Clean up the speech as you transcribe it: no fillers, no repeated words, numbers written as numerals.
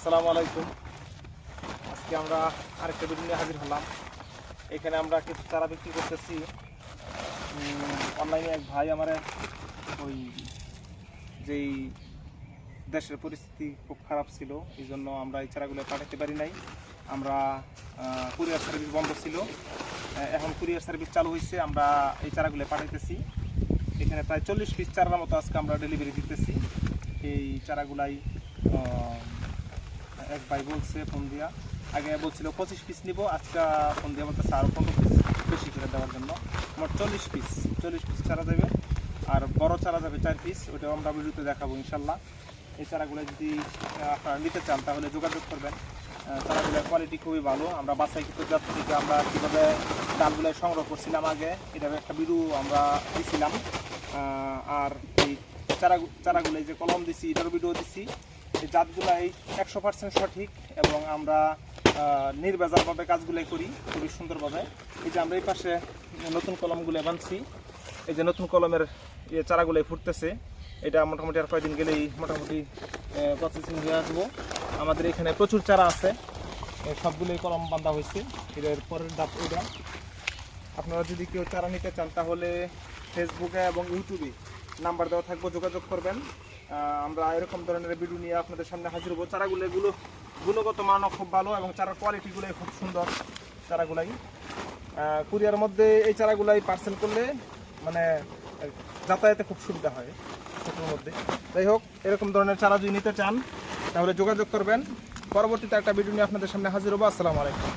আসসালামু আলাইকুম। আজকে আমরা আরেকটা ভিডিও নিয়ে হাজির হলাম। এখানে আমরা কিছু চারা বিক্রি করতেছি। অনলাইনে এক ভাই আমার ওই যেই দেশের পরিস্থিতি খুব খারাপ ছিল, এই জন্য আমরা এই চারাগুলো পাঠাতে পারি নাই। আমরা কুরিয়ার সার্ভিস বন্ধ ছিল, এখন কুরিয়ার সার্ভিস চালু হয়েছে। আমরা এই চারাগুলো পাঠাইতেছি। এখানে প্রায় 40 পিস চারার মতো আজকে আমরা ডেলিভারি দিতেছি। এই চারাগুলাই এক ভাই বলছে ফোন দিয়া, আগে বলছিল 25 পিস নিব, আজকে ফোন দিয়ে বলতেছে আরও 15 পিস বেশি করে দেওয়ার জন্য। আমার 40 পিস চারা যাবে, আর বড় চারা যাবে 4 পিস। ওটাও আমরা ভিডিওতে দেখাবো ইনশাল্লাহ। এই চারাগুলো যদি আপনারা নিতে চান তাহলে যোগাযোগ করবেন। চারাগুলোর কোয়ালিটি খুবই ভালো। আমরা বাছাইকৃত জাত থেকে আমরা কীভাবে ডালগুলো সংগ্রহ করছিলাম আগে, এটার একটা ভিডিও আমরা দিয়েছিলাম। আর এই চারাগুলো যে কলম দিছি এটারও ভিডিও দিছি। এই জাতগুলাই 100% সঠিক এবং আমরা নির্ভেজালভাবে কাজগুলোই করি খুবই সুন্দরভাবে। এই যে আমরা এই পাশে নতুন কলমগুলো বানছি, এই যে নতুন কলমের চারাগুলোই ফুটতেছে। এটা মোটামুটি আর কয়েকদিন গেলেই মোটামুটি প্রসেসিং হয়ে আসবো। আমাদের এখানে প্রচুর চারা আছে, সবগুলোই কলম বাঁধা হয়েছে। এর পরের ধাপ এটা। আপনারা যদি কেউ চারা নিতে চান তাহলে ফেসবুকে এবং ইউটিউবে নাম্বার দেওয়া থাকবো, যোগাযোগ করবেন। আমরা এরকম ধরনের ভিডিও নিয়ে আপনাদের সামনে হাজির হবো। চারাগুলো গুণগত মানও খুব ভালো এবং চারার কোয়ালিটিগুলোই খুব সুন্দর। চারাগুলাই কুরিয়ার মধ্যে এই চারাগুলাই পার্সেল করলে মানে যাতায়াতে খুব সুবিধা হয় ছোটোর মধ্যে। যাই হোক, এরকম ধরনের চারা যদি নিতে চান তাহলে যোগাযোগ করবেন। পরবর্তীতে একটা ভিডিও নিয়ে আপনাদের সামনে হাজির হবো। আসসালামু আলাইকুম।